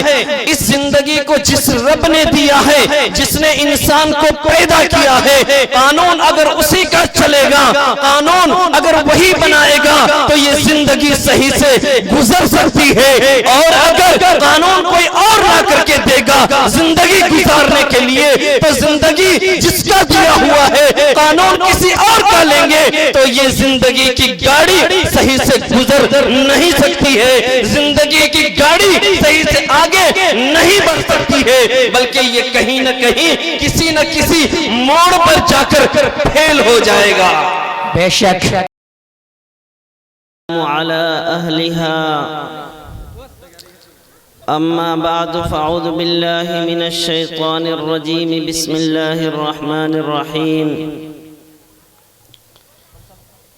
ہے، اس زندگی کو جس رب نے دیا ہے، جس نے انسان کو پیدا کیا ہے، قانون اگر اسی کا چلے گا، قانون اگر وہی بنائے گا تو یہ زندگی صحیح سے گزر سکتی ہے، اور اگر قانون کوئی اور لا کر کے دے گا زندگی گزارنے کے لیے تو زندگی جس کا دیا ہوا ہے قانون کسی اور کا لیں گے تو یہ زندگی کی گاڑی صحیح سے گزر نہیں سکتی ہے، زندگی کی گاڑی صحیح سے آگے نہیں بڑھ سکتی ہے، بلکہ یہ کہیں نہ کہیں کسی نہ کسی موڑ پر جا کر پھیل ہو جائے گا۔ بے شک على أهلها أما بعد فأعوذ بالله من الشيطان الرجيم بسم الله الرحمن الرحيم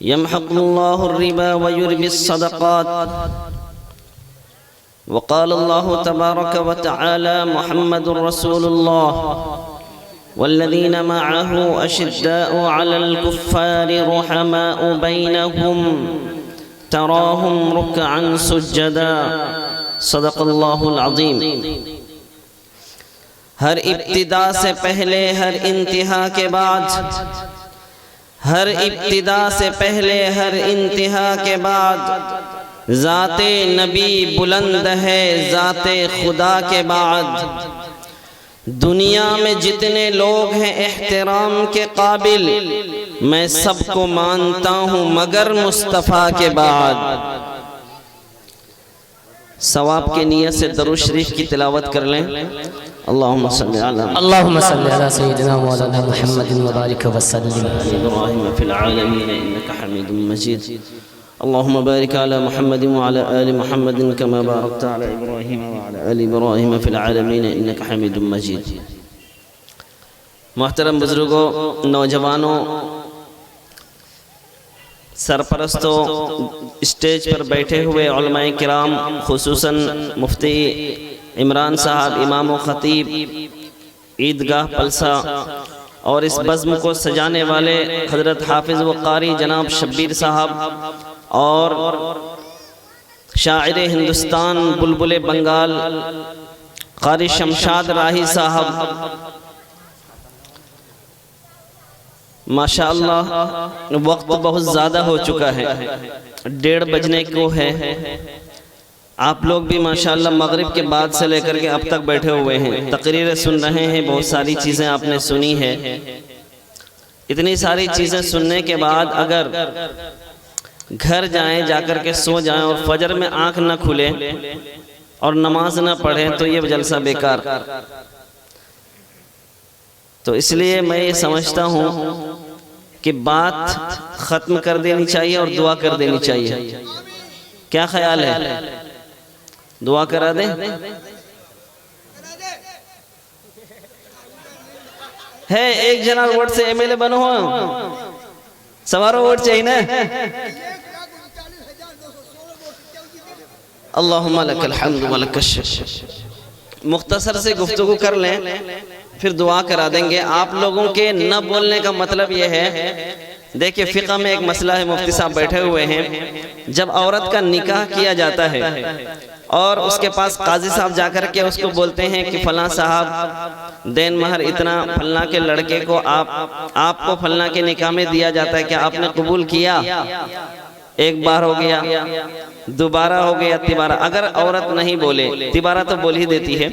يمحق الله الربا ويربي الصدقات وقال الله تبارك وتعالى محمد رسول الله والذين معه أشداء على الكفار رحماء بينهم تراهم ركعا سجدا صدق اللہ العظیم۔ ہر ابتدا سے پہلے ہر انتہا کے بعد، ہر ابتدا سے پہلے ہر انتہا کے بعد ذات نبی بلند ہے، ذات خدا کے بعد دنیا میں جتنے لوگ ہیں احترام کے قابل میں سب کو مانتا ہوں مگر مصطفیٰ کے بعد۔ ثواب کے نیت سے درود شریف کی تلاوت کر لیں۔ اللہم صلی علی سیدنا مولانا محمد وبارک وسلم ابراہیم فی العالمین انک حمید مجید۔ اللہم بارک علی محمد وعلی آل محمد کما بارکت علی ابراہیم وعلی آل ابراہیم فی العالمین انک حمید مجید۔ محترم بزرگوں، نوجوانوں، سرپرستوں، اسٹیج پر بیٹھے ہوئے علماء کرام، خصوصاً مفتی عمران صاحب امام و خطیب عیدگاہ پلسا، اور اس بزم کو سجانے والے حضرت حافظ و قاری جناب شبیر صاحب، اور شاعر ہندوستان بلبل بنگال قاری شمشاد راہی صاحب، ماشاءاللہ وقت بہت زیادہ ہو چکا ہے، 1:30 بجنے کو ہے۔ آپ لوگ بھی ماشاءاللہ مغرب کے بعد سے لے کر کے اب تک بیٹھے ہوئے ہیں، تقریریں سن رہے ہیں، بہت ساری چیزیں آپ نے سنی ہے۔ اتنی ساری چیزیں سننے کے بعد اگر گھر جائیں، جا کر کے سو جائیں اور فجر میں آنکھ نہ کھلے اور نماز نہ پڑھیں تو یہ جلسہ بیکار۔ تو اس لیے میں یہ سمجھتا ہوں کہ بات ختم کر دینی چاہیے اور دعا کر دینی چاہیے۔ کیا خیال ہے؟ دعا کرا دیں؟ ہے ایک جنا ووٹ سے ایم ایل اے بنو ہو، سوارو ووٹ چاہیے نا۔ اللہم لک الحمد ولک الشکر۔ مختصر سے گفتگو کر لیں پھر دعا کرا دیں گے۔ آپ لوگوں کے نہ بولنے کا مطلب یہ ہے، دیکھیں فقہ میں ایک مسئلہ ہے، مفتی صاحب بیٹھے ہوئے ہیں، جب عورت کا نکاح کیا جاتا ہے اور اس کے پاس قاضی صاحب جا کر کے اس کو بولتے ہیں کہ فلاں صاحب دین مہر اتنا فلاں کے لڑکے کو آپ کو فلاں کے نکاح میں دیا جاتا ہے، کیا آپ نے قبول کیا؟ ایک بار ہو گیا، دوبارہ ہو گیا، تیبارہ۔ اگر عورت نہیں بولے، تیبارہ تو بول ہی دیتی ہے،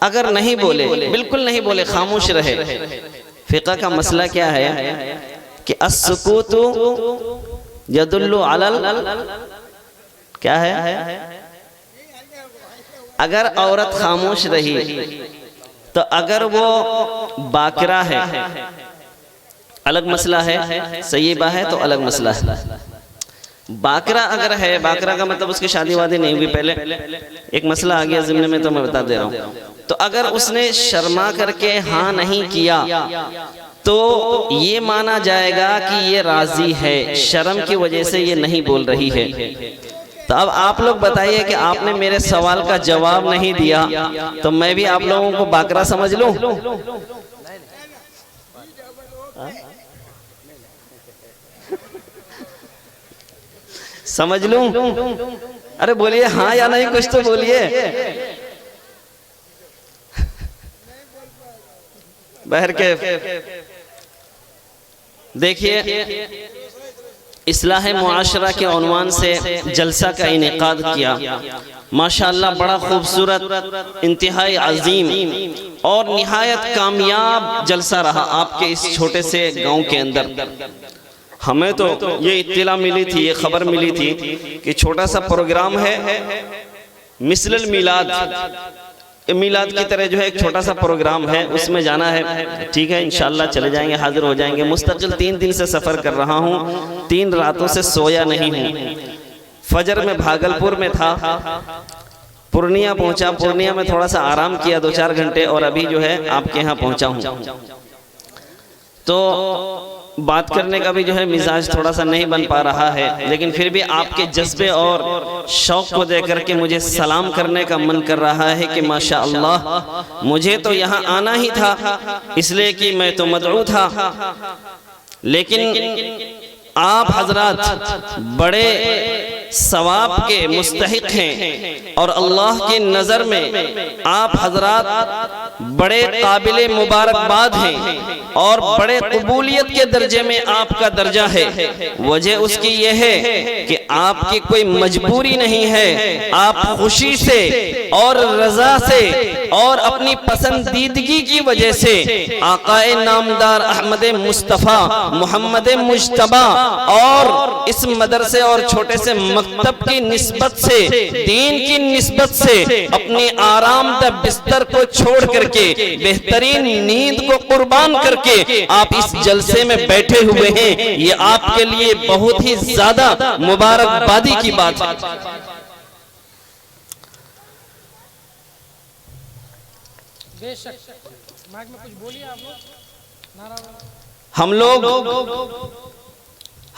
اگر نہیں بولے، بالکل نہیں بولے، خاموش رہے، فقہ کا مسئلہ کیا ہے کہ السکوت یدل علی کیا ہے؟ اگر عورت خاموش رہی تو اگر وہ باکرہ ہے الگ مسئلہ ہے، سیبہ ہے تو الگ مسئلہ ہے۔ باکرہ اگر ہے، باکرہ کا مطلب اس کی شادی وادی نہیں ہوئی پہلے، ایک مسئلہ آ گیا ضمن میں تو میں بتا دے رہا ہوں، تو اگر اس نے شرما کر کے ہاں نہیں کیا تو یہ مانا جائے گا کہ یہ راضی ہے، شرم کی وجہ سے یہ نہیں بول رہی ہے۔ تو اب آپ لوگ بتائیے کہ آپ نے میرے سوال کا جواب نہیں دیا تو میں بھی آپ لوگوں کو باکرہ سمجھ لوں؟ سمجھ لوں؟ ارے بولیے ہاں یا نہیں، کچھ تو بولیے۔ بہرکیف دیکھیے اصلاح معاشرہ کے عنوان سے جلسہ کا انعقاد کیا، ماشاءاللہ بڑا خوبصورت، انتہائی عظیم اور نہایت کامیاب جلسہ رہا آپ کے اس چھوٹے سے گاؤں کے اندر۔ ہمیں تو یہ اطلاع ملی تھی، یہ خبر ملی تھی کہ چھوٹا سا پروگرام ہے مثل المیلاد، میلاد کی طرح جو ہے ایک چھوٹا سا پروگرام ہے، اس میں جانا ہے۔ ٹھیک ہے انشاءاللہ چلے جائیں گے، حاضر ہو جائیں گے۔ مستقل 3 دن سے سفر کر رہا ہوں، 3 راتوں سے سویا نہیں ہوں۔ فجر میں بھاگلپور میں تھا، پورنیہ پہنچا، پورنیہ میں تھوڑا سا آرام کیا 2-4 گھنٹے، اور ابھی جو ہے آپ کے ہاں پہنچا ہوں۔ تو بات کرنے کا بھی جو ہے مزاج تھوڑا سا نہیں بن پا رہا ہے، لیکن پھر بھی آپ کے جذبے اور شوق کو دیکھ کر کے مجھے سلام کرنے کا من کر رہا ہے کہ ماشاءاللہ مجھے تو یہاں آنا ہی تھا، اس لیے کہ میں تو مدعو تھا، لیکن آپ حضرات بڑے ثواب کے مستحق ہیں، اور اللہ کی نظر میں آپ حضرات بڑے قابل مبارکباد ہیں، اور بڑے قبولیت کے درجے میں آپ کا درجہ ہے۔ وجہ اس کی یہ ہے کہ آپ کی کوئی مجبوری نہیں ہے، آپ خوشی سے اور رضا سے اور اپنی پسندیدگی کی وجہ سے آقا نامدار احمد مصطفیٰ محمد مجتبی اور اس مدرسے اور چھوٹے سے مکتب کی نسبت سے، دین کی نسبت سے اپنی آرام دہ بستر کو چھوڑ کر کے، بہترین نیند کو قربان کر کے آپ اس جلسے میں بیٹھے ہوئے ہیں، یہ آپ کے لیے بہت ہی زیادہ مبارکبادی کی بات ہے۔ بے شک مائک میں کچھ بولیے آپ لوگ۔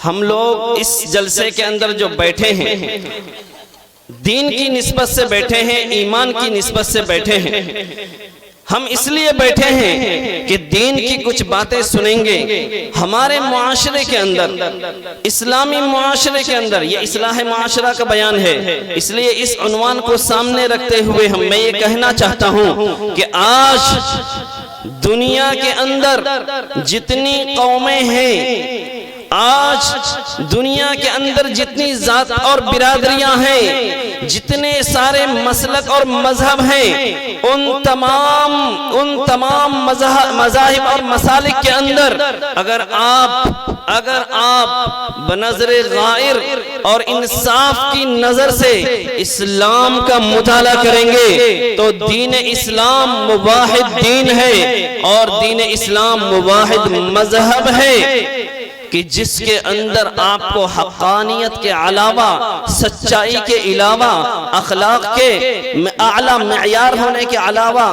ہم لوگ اس جلسے کے اندر جو بیٹھے ہیں، دین کی نسبت سے بیٹھے ہیں، ایمان کی نسبت سے بیٹھے ہیں۔ ہم اس لیے بیٹھے ہیں کہ دین کی کچھ باتیں سنیں گے۔ ہمارے معاشرے کے اندر، اسلامی معاشرے کے اندر، یہ اصلاح معاشرہ کا بیان ہے، اس لیے اس عنوان کو سامنے رکھتے ہوئے میں یہ کہنا چاہتا ہوں کہ آج دنیا کے اندر جتنی قومیں ہیں، آج دنیا کے اندر جتنی ذات اور برادریاں ہیں، جتنے سارے مسلک اور مذہب ہیں، ان تمام مذاہب اور مسالک کے اندر اگر آپ بنظر غائر اور انصاف کی نظر سے اسلام کا مطالعہ کریں گے تو دین اسلام مواحد دین ہے، اور دین اسلام مواحد مذہب ہے کہ جس کے اندر آپ کو حقانیت کے علاوہ، سچائی کے علاوہ، اخلاق کے اعلیٰ معیار ہونے کے علاوہ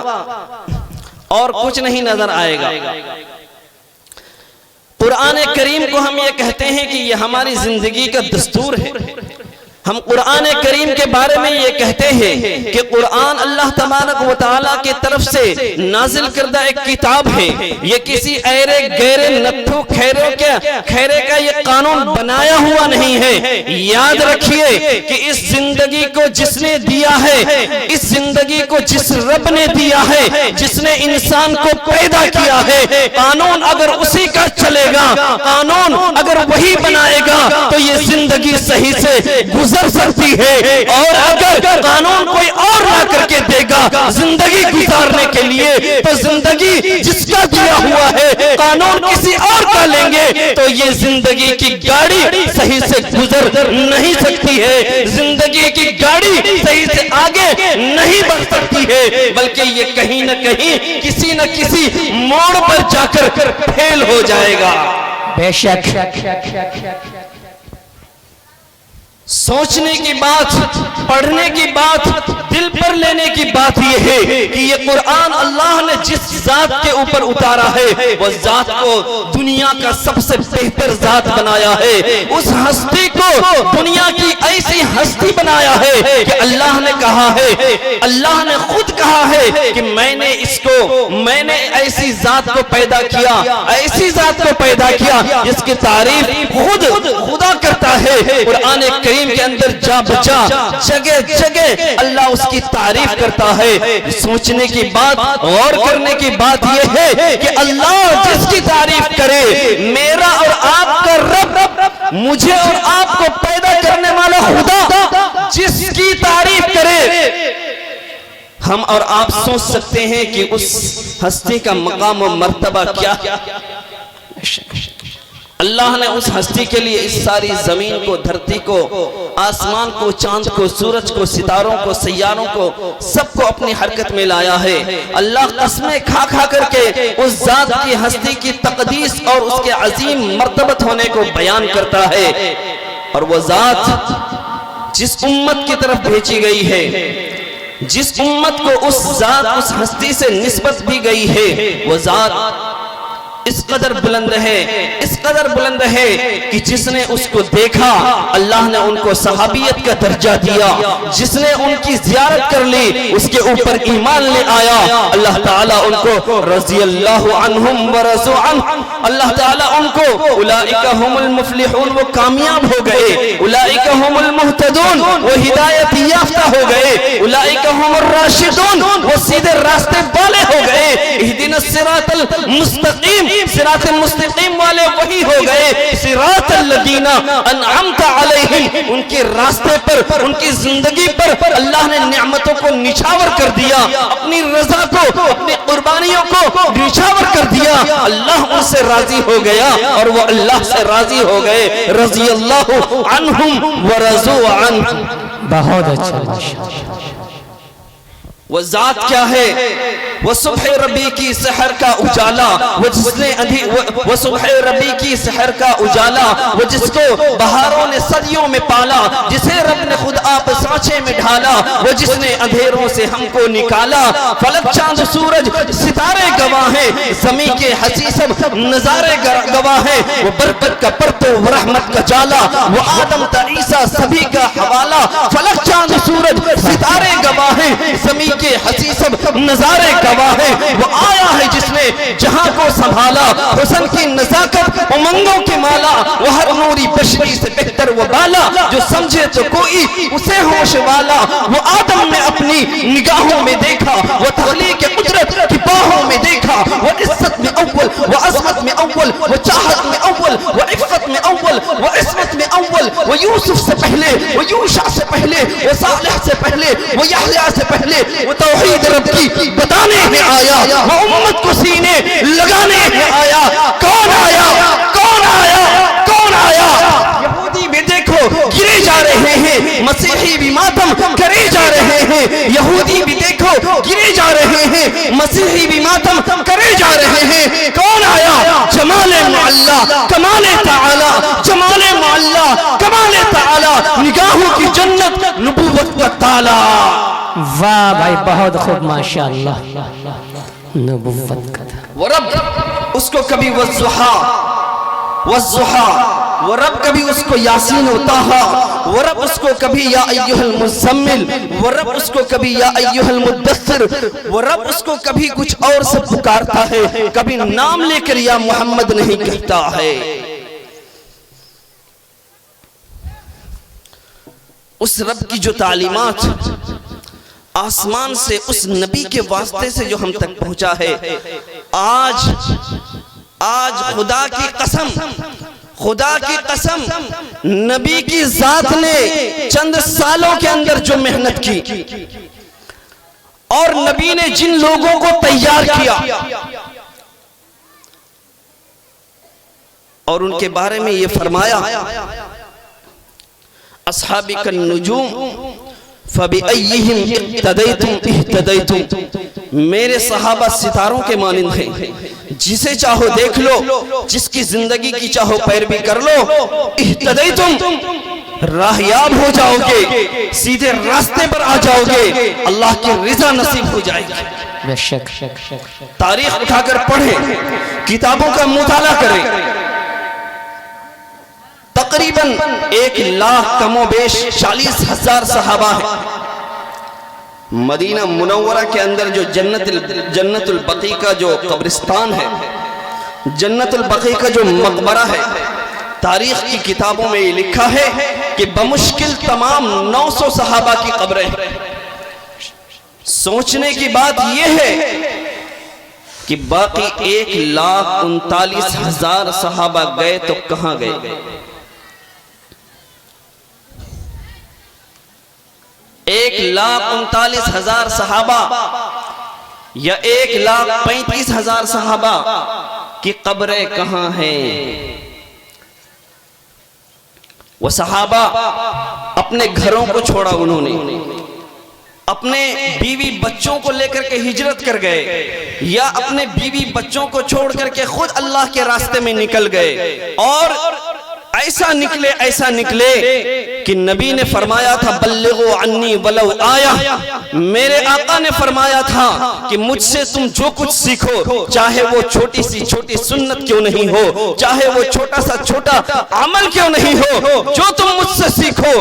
اور کچھ نہیں نظر آئے گا۔ قرآن کریم کو ہم یہ کہتے ہیں کہ یہ ہماری زندگی کا دستور ہے۔ ہم قرآن کریم کے بارے میں یہ کہتے ہیں کہ قرآن اللہ تبارک و تعالیٰ کی طرف سے نازل کردہ ایک کتاب ہے، یہ کسی ایرے گیرے نتھو کھیرے کا یہ قانون بنایا ہوا نہیں ہے۔ یاد رکھیے کہ اس زندگی کو جس نے دیا ہے، اس زندگی کو جس رب نے دیا ہے، جس نے انسان کو پیدا کیا ہے، قانون اگر اسی کا چلے گا، قانون اگر وہی بنائے گا تو یہ زندگی صحیح سے گزر سکتی ہے، اور اگر قانون کوئی اور لا کر کے دے گا زندگی گزارنے کے لیے تو زندگی جس کا دیا ہوا ہے قانون کسی اور کا لیں گے تو یہ زندگی کی گاڑی صحیح سے گزر نہیں سکتی ہے، زندگی کی گاڑی صحیح سے آگے نہیں بڑھ سکتی ہے، بلکہ یہ کہیں نہ کہیں کسی نہ کسی موڑ پر جا کر پھیل ہو جائے گا۔ بے شک سوچنے کی بات، پڑھنے کی بات، دل پر لینے کی بات یہ ہے کہ یہ قرآن اللہ نے جس ذات کے اوپر اتارا ہے وہ ذات کو دنیا کا سب سے بہتر ذات بنایا ہے، اس ہستی کو دنیا کی ایسی ہستی بنایا ہے کہ اللہ نے کہا ہے، اللہ نے خود کہا ہے کہ میں نے ایسی ذات کو پیدا کیا، ایسی ذات کو پیدا کیا جس کی تعریف خود خدا کرتا ہے۔ قرآن کریم کے اندر جا بچا جگہ جگہ اللہ اس کی تعریف کرتا ہے۔ سوچنے کی بات، غور کرنے کی بات یہ ہے کہ اللہ جس کی تعریف کرے، میرا اور آپ کا رب، مجھے اور آپ کو پیدا کرنے والا خدا جس کی تعریف کرے، ہم اور آپ سوچ سکتے ہیں کہ اس ہستی کا مقام و مرتبہ کیا ہے۔ اللہ نے اس ہستی کے لیے اس ساری زمین کو، دھرتی کو، آسمان کو، چاند کو، سورج کو، ستاروں کو، سیاروں کو، سب کو اپنی حرکت میں لایا ہے۔ اللہ قسمیں کھا کھا کر کے اس ذات کی ہستی کی تقدیس اور اس کے عظیم مرتبت ہونے کو بیان کرتا ہے۔ اور وہ ذات جس امت کی طرف بھیجی گئی ہے، جس امت کو اس ذات، اس ہستی سے نسبت دی گئی ہے، وہ ذات اس قدر بلند ہے، اس قدر بلند ہے کہ جس نے اس کو دیکھا اللہ نے ان کو صحابیت کا درجہ دیا، جس نے ان کی زیارت کر لی اس کے اوپر ایمان لے آیا، اللہ تعالیٰ ان کو رضی اللہ عنہم ورضوا عنہ، اللہ تعالیٰ ان کو اولئک هم المفلحون، وہ کامیاب ہو گئے، اولئک هم المہتدون، وہ ہدایت یافتہ ہو گئے، اولئک هم الراشدون، وہ سیدھے راستے والے ہو گئے، اہدنا الصراط المستقیم، صراط مستقیم والے وہی ہو گئے، صراط الذین انعمت علیہم، ان کے راستے پر، ان کی زندگی پر اللہ نے نعمتوں کو نچھاور کر دیا، اپنی رضا کو، اپنی قربانیوں کو نچھاور کر دیا، اللہ ان سے راضی ہو گیا اور وہ اللہ سے راضی ہو گئے، رضی اللہ عنہم ورضوا عنہ۔ بہت اچھا۔ وہ ذات کیا ہے؟ وہ صبح ربی کی سحر کا اجالا، وہ جس نے وہ صبح ربی کی سحر کا اجالا، وہ جس کو بہاروں نے صدیوں میں پالا، جسے رب نے خود آپ سانچے میں ڈھالا، وہ جس نے اندھیروں سے ہم کو نکالا، فلک چاند سورج ستارے گواہ ہیں، زمین کے حسی سب نظارے گواہ ہیں، وہ برکت کا پرتو رحمت کا جالا، وہ آدم تا عیسیٰ سبھی کا حوالہ، فلک چاند سورج ستارے گواہ ہیں، زمین کے حسی سب نظارے گواہ ہے، وہ آیا ہے جس نے جہاں کو سنبھالا، حسن کی نزاکت امنگوں کی مالا، وہ ہر نوری بشری سے بہتر وہ بالا، جو سمجھے تو کوئی اسے ہوش والا، وہ آدم نے اپنی نگاہوں میں دیکھا، وہ تخلیق قدرت کی باہوں میں دیکھا، وہ عزت میں اول، وہ عظمت میں اول، وہ چاہت میں اول، وہ عفت میں اول، وہ عصمت میں اول، وہ یوسف سے پہلے، وہ یوشع سے پہلے، وہ صالح سے پہلے، وہ یحییٰ سے پہلے، وہ توحید رب کی بتانے میں آیا، وہ امت کو سینے لگانے میں آیا۔ کون آیا؟ کون آیا؟ کون آیا؟ یہودی بھی دیکھو گرے جا رہے ہیں، مسیحی بھی ماتم کرے جا رہے ہیں، یہودی بھی دیکھو گرے جا رہے ہیں، مسیحی بھی ماتم کرے جا رہے ہیں۔ کون آیا؟ جمال معلا، کمال تعالی، جمال معلا، کمال تعالی، نگاہوں کی جنت، نبوت کا تالا۔ واہ بھائی بہت خوب، ماشاءاللہ، نبوت کا تھا۔ وہ رب اس کو کبھی والضحیٰ، وہ رب کبھی اس کو یاسین و طٰہٰ، وہ رب اس کو کبھی یا ایھا المزمل، وہ رب اس کو کبھی یا ایھا المدثر، وہ رب اس کو کبھی کچھ اور سے پکارتا ہے، کبھی نام لے کر یا محمد نہیں کہتا ہے۔ اس رب کی جو تعلیمات آسمان سے اس نبی کے واسطے سے جو ہم تک پہنچا ہے، آج خدا کی قسم نبی کی ذات نے چند سالوں کے اندر جو محنت کی اور نبی نے جن لوگوں کو تیار کیا اور ان کے بارے میں یہ فرمایا، اصحابی کالنجوم فَبِأَيِّهِمْ اِقْتَدَيْتُمْ اِحْتَدَيْتُمْ، میرے صحابہ ستاروں کے مانند ہیں، جسے چاہو دیکھ لو، جس کی زندگی کی چاہو پیروی کر لو، اِحْتَدَيْتُمْ، راہیاب ہو جاؤ گے، سیدھے راستے پر آ جاؤ گے، اللہ کی رضا نصیب ہو جائے گی۔ بے شک، تاریخ اٹھا کر پڑھیں، کتابوں کا مطالعہ کریں، تقریباً 1,00,000 کم و بیش 40,000 صحابہ ہیں۔ مدینہ منورہ کے اندر جو جنت البقیع کا جو قبرستان ہے، جنت البقیع کا جو مقبرہ ہے، تاریخ کی کتابوں میں یہ لکھا ہے کہ بمشکل تمام 900 صحابہ کی قبریں. سوچنے کی بات یہ ہے کہ باقی 1,39,000 صحابہ گئے تو کہاں گئے؟ 1,39,000 صحابہ یا 1,35,000 صحابہ کی قبریں کہاں ہیں؟ وہ صحابہ اپنے گھروں کو چھوڑا، انہوں نے اپنے بیوی بچوں کو لے کر کے ہجرت کر گئے، یا اپنے بیوی بچوں کو چھوڑ کر کے خود اللہ کے راستے میں نکل گئے، اور ایسا نکلے کہ نبی نے فرمایا تھا بلغوا عنی ولو آیا. میرے آقا نے فرمایا تھا کہ مجھ سے تم جو کچھ سیکھو، چاہے وہ چھوٹی سی چھوٹی سنت کیوں نہیں ہو، چاہے وہ چھوٹا سا چھوٹا عمل کیوں نہیں ہو، جو تم مجھ سے سیکھو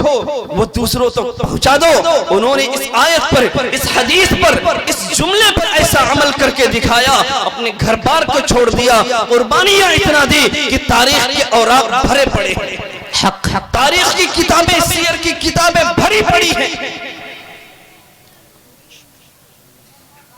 وہ دوسروں تک پہنچا دو. انہوں نے اس آیت پر، اس حدیث پر، اس جملے پر ایسا عمل کر کے دکھایا، اپنے گھر بار کو چھوڑ دیا، قربانیاں اتنا دی کہ تاریخ کے اوراق بھرے پڑے ہیں. تاریخ کی کتابیں، سیر کی کتابیں بھری پڑی ہیں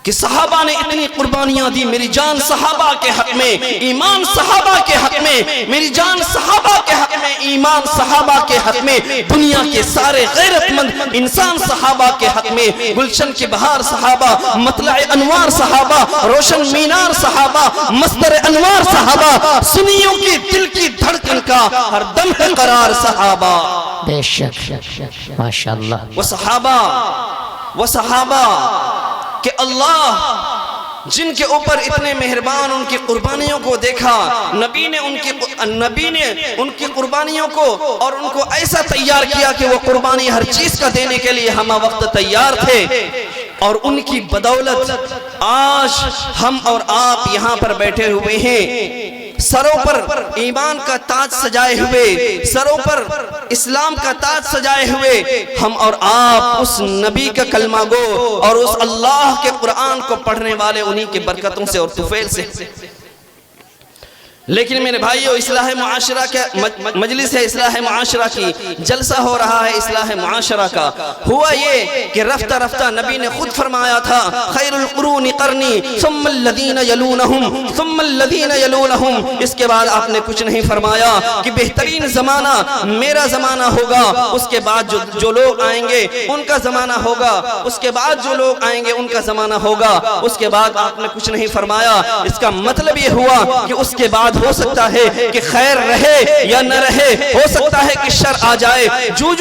کہ صحابہ نے اتنی قربانیاں دی. میری جان صحابہ کے حق میں، ایمان صحابہ کے حق میں، میری جان صحابہ کے حق میں، ایمان صحابہ کے حق میں، دنیا کے سارے غیرت مند انسان صحابہ کے حق میں. گلشن کی بہار صحابہ، مطلع انوار صحابہ، روشن مینار صحابہ، مصدر انوار صحابہ، سنیوں کی دل کی دھڑکن کا ہر دم ہے قرار صحابہ. بے شک ماشاءاللہ. وہ صحابہ کہ اللہ جن کے اوپر اتنے مہربان، ان کی قربانیوں کو دیکھا، نبی نے ان کی قربانیوں کو اور ان کو ایسا تیار کیا کہ وہ قربانی ہر چیز کا دینے کے لیے ہمہ وقت تیار تھے. اور ان کی بدولت آج ہم اور آپ یہاں پر بیٹھے ہوئے ہیں، سروں پر ایمان کا تاج سجائے ہوئے، سروں پر اسلام کا تاج سجائے ہوئے، ہم اور آپ اس نبی کا کلمہ گو اور اس اللہ کے قرآن کو پڑھنے والے انہی کی برکتوں سے اور طفیل سے. لیکن میرے بھائیو، اصلاح معاشرہ کا مجلس ہے، اصلاح معاشرہ کی جلسہ ہو رہا ہے، اصلاح معاشرہ کا. ہوا یہ کہ رفتہ رفتہ نبی نے خود فرمایا تھا خیر القرون قرنی ثم الذین یلونہم ثم الذین یلونہم. اس کے بعد آپ نے کچھ نہیں فرمایا کہ بہترین زمانہ میرا زمانہ ہوگا، اس کے بعد جو لوگ آئیں گے ان کا زمانہ ہوگا، اس کے بعد جو لوگ آئیں گے ان کا زمانہ ہوگا. اس کے بعد آپ نے کچھ نہیں فرمایا. اس کا مطلب یہ ہوا کہ اس کے بعد ہو سکتا ہے کہ خیر رہے یا نہ رہے، ہو سکتا ہے کہ شر آ جائے. جو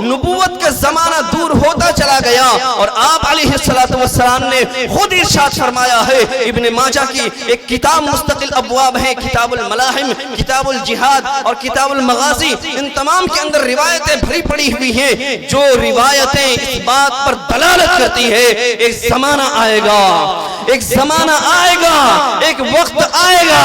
نبوت کا زمانہ دور ہوتا چلا گیا اور آپ علیہ السلام نے خود ارشاد فرمایا ہے. ابن ماجہ کی ایک کتاب مستقل ابواب ہے، کتاب الملاحم، کتاب الجہاد اور کتاب المغازی. ان تمام کے اندر روایتیں بھری پڑی ہوئی ہیں، جو روایتیں اس بات پر دلالت کرتی ہے ایک زمانہ آئے گا، ایک زمانہ آئے گا، ایک وقت آئے گا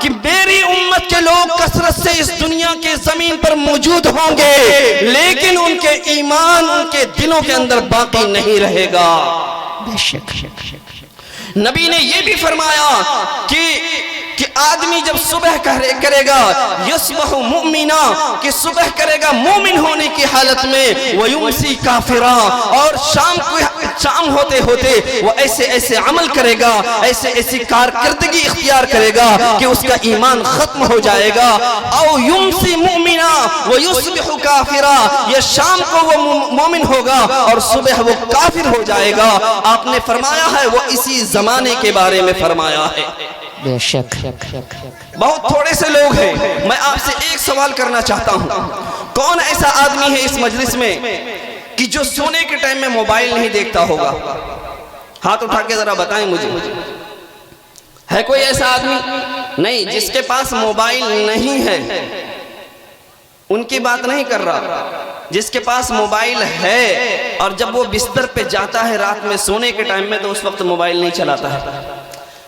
کہ میری امت کے لوگ کثرت سے اس دنیا کے زمین پر موجود ہوں گے، لیکن ان کے ایمان ان کے دلوں کے اندر باقی نہیں رہے گا. بے شک. نبی نے یہ بھی فرمایا کہ آدمی جب صبح کرے گا یصبح مؤمنا، کہ صبح کرے گا مومن ہونے کی حالت میں، ویمسی کافرا، اور شام ہوتے ہوتے وہ ایسے عمل کرے گا، ایسی کارکردگی اختیار کرے گا کہ اس کا ایمان ختم ہو جائے گا. او یمسی مؤمنا ویصبح کافرا، یا شام کو وہ مومن ہوگا اور صبح وہ کافر ہو جائے گا. آپ نے فرمایا ہے، وہ اسی زمانے کے بارے میں فرمایا ہے. بے شک. بہت تھوڑے سے لوگ ہیں. میں آپ سے ایک سوال کرنا چاہتا ہوں، کون ایسا آدمی ہے اس مجلس میں کہ جو سونے کے ٹائم میں موبائل نہیں دیکھتا ہوگا؟ ہاتھ اٹھا کے ذرا بتائیں مجھے. ہے کوئی ایسا آدمی؟ نہیں. جس کے پاس موبائل نہیں ہے ان کی بات نہیں کر رہا. جس کے پاس موبائل ہے اور جب وہ بستر پہ جاتا ہے رات میں سونے کے ٹائم میں تو اس وقت موبائل نہیں چلاتا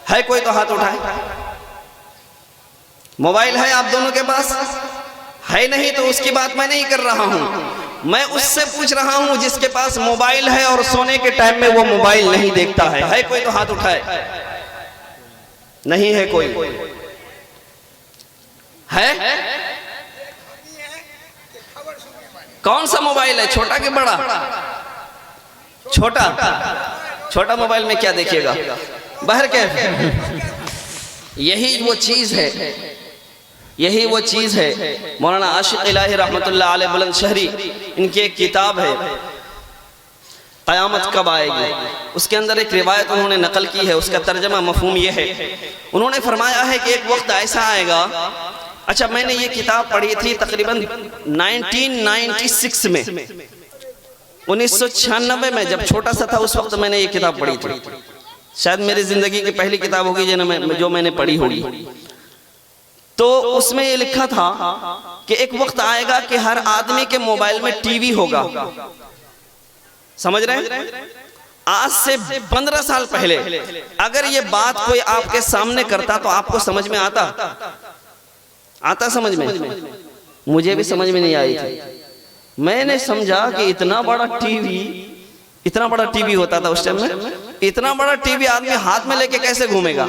ہے کوئی تو ہاتھ اٹھائے. موبائل ہے آپ دونوں کے پاس؟ ہے نہیں تو اس کی بات میں نہیں کر رہا ہوں. میں اس سے پوچھ رہا ہوں جس کے پاس موبائل ہے اور سونے کے ٹائم میں وہ موبائل نہیں دیکھتا ہے کوئی تو ہاتھ اٹھائے. نہیں ہے کوئی. ہے کون سا موبائل ہے, چھوٹا کہ بڑا؟ چھوٹا. چھوٹا موبائل میں کیا دیکھیے گا؟ بہر کیف. یہی وہ چیز ہے, یہی وہ چیز ہے. مولانا عاشق الہی رحمت اللہ علیہ بلند شہری, ان کی ایک کتاب ہے قیامت کب آئے گی, اس کے اندر ایک روایت انہوں نے نقل کی ہے, اس کا ترجمہ مفہوم یہ ہے. انہوں نے فرمایا ہے کہ ایک وقت ایسا آئے گا. اچھا, میں نے یہ کتاب پڑھی تھی تقریباً 1996 میں, 1996 میں جب چھوٹا سا تھا اس وقت میں نے یہ کتاب پڑھی تھی. شاید میری زندگی کی پہلی کتاب ہوگی جو میں نے پڑھی ہوگی. تو اس میں یہ لکھا تھا کہ ایک وقت آئے گا کہ ہر آدمی کے موبائل میں ٹی وی ہوگا. سمجھ رہے ہیں؟ آج سے 15 سال پہلے اگر یہ بات کوئی آپ کے سامنے کرتا تو آپ کو سمجھ میں آتا سمجھ میں؟ مجھے بھی سمجھ میں نہیں آئی تھی. میں نے سمجھا کہ اتنا بڑا ٹی وی ہوتا تھا اس ٹائم میں, اتنا بڑا ٹی وی آدمی ہاتھ میں لے کے کیسے گھومے گا؟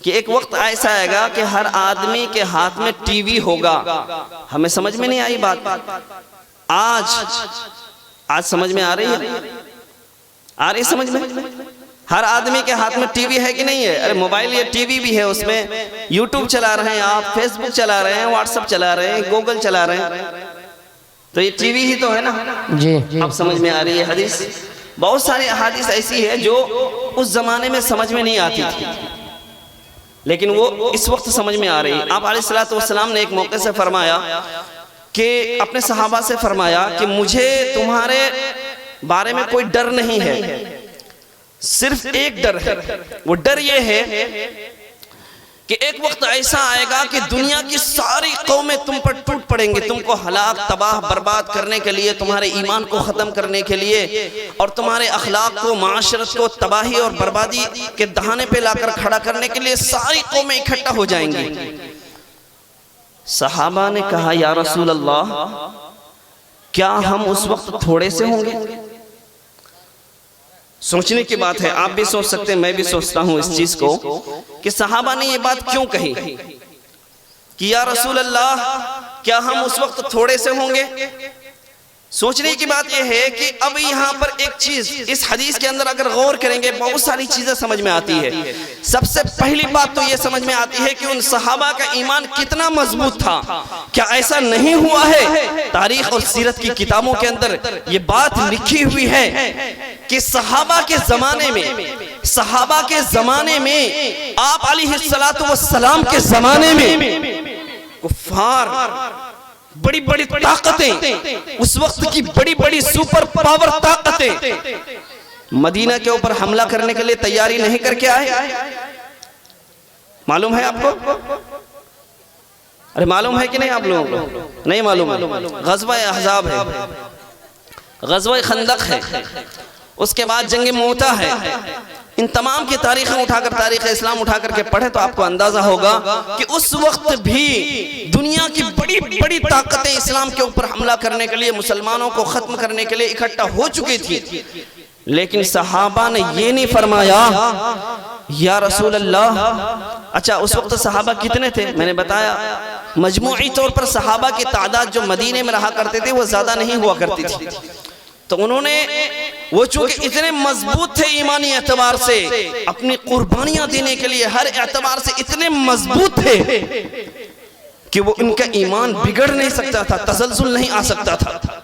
کہ ایک وقت ایسا آئے گا کہ ہر آدمی کے ہاتھ میں ٹی وی ہوگا. ہمیں سمجھ میں نہیں آئی بات. آج سمجھ میں آ رہی ہے سمجھ میں؟ ہر آدمی کے ہاتھ میں ٹی وی ہے کہ نہیں ہے؟ ارے موبائل یہ ٹی وی بھی ہے, اس میں یوٹیوب چلا رہے ہیں آپ, فیس بک چلا رہے ہیں, واٹس ایپ چلا رہے ہیں, گوگل چلا رہے ہیں, تو یہ ٹی وی ہی تو ہے نا. جی اب سمجھ میں آ رہی ہے حدیث. بہت ساری احادیث ایسی ہے جو اس زمانے میں سمجھ میں نہیں آتی تھی, لیکن وہ اس وقت سمجھ میں آ رہی. آپ علیہ السلام نے ایک موقع سے فرمایا کہ اپنے صحابہ سے فرمایا کہ مجھے تمہارے بارے میں کوئی ڈر نہیں ہے, صرف ایک ڈر ہے. وہ ڈر یہ ہے کہ ایک وقت ایسا آئے گا کہ دنیا کی ساری قومیں تم پر ٹوٹ پڑیں گے, تم کو ہلاک تباہ برباد کرنے کے لیے, تمہارے ایمان کو ختم کرنے کے لیے, اور تمہارے اخلاق کو, معاشرت کو تباہی اور بربادی کے دہانے پہ لا کر کھڑا کرنے کے لیے ساری قومیں اکٹھا ہو جائیں گی. صحابہ نے کہا یا رسول اللہ, کیا ہم اس وقت تھوڑے سے ہوں گے؟ سوچنے کی بات ہے, آپ بھی سوچ سکتے ہیں, میں بھی سوچتا ہوں اس چیز کو کہ صحابہ نے یہ بات کیوں کہی کہ یا رسول اللہ کیا ہم اس وقت تھوڑے سے ہوں گے؟ سوچنے کی بات یہ ہے کہ اب یہاں پر ایک چیز اس حدیث کے اندر اگر غور کریں گے بہت ساری چیزیں سمجھ میں آتی ہے. سب سے پہلی بات تو یہ سمجھ میں آتی ہے کہ ان صحابہ کا ایمان کتنا مضبوط تھا. کیا ایسا نہیں ہوا ہے؟ تاریخ اور سیرت کی کتابوں کے اندر یہ بات لکھی ہوئی ہے کہ صحابہ کے زمانے میں آپ علیہ السلام کے زمانے میں کفار بڑی بڑی طاقتیں, اس وقت کی بڑی بڑی سپر پاور طاقتیں مدینہ کے اوپر حملہ کرنے کے لیے تیاری نہیں کر کے آئے. معلوم ہے آپ کو؟ ارے معلوم ہے کہ نہیں آپ لوگوں کو؟ نہیں معلوم ہے. غزوہ احزاب ہے, غزوہ خندق ہے, اس کے بعد جنگ موتا ہے. ان تمام کی تاریخیں اٹھا کر, تاریخ اسلام اٹھا کر کے پڑھے تو آپ کو اندازہ ہوگا کہ اس وقت بھی دنیا کی بڑی بڑی طاقتیں اسلام کے اوپر حملہ کرنے کے لیے, مسلمانوں کو ختم کرنے کے لیے اکٹھا ہو چکی تھی. لیکن صحابہ نے یہ نہیں فرمایا یا رسول اللہ. اچھا, اس وقت صحابہ کتنے تھے؟ میں نے بتایا مجموعی طور پر صحابہ کی تعداد جو مدینے میں رہا کرتے تھے وہ زیادہ نہیں ہوا کرتی تھی. تو انہوں نے وہ چونکہ اتنے مضبوط تھے ایمانی اعتبار سے, اپنی قربانیاں دینے کے لیے ہر اعتبار سے اتنے مضبوط تھے کہ وہ ان کا ایمان بگڑ نہیں سکتا تھا, تزلزل نہیں آ سکتا تھا.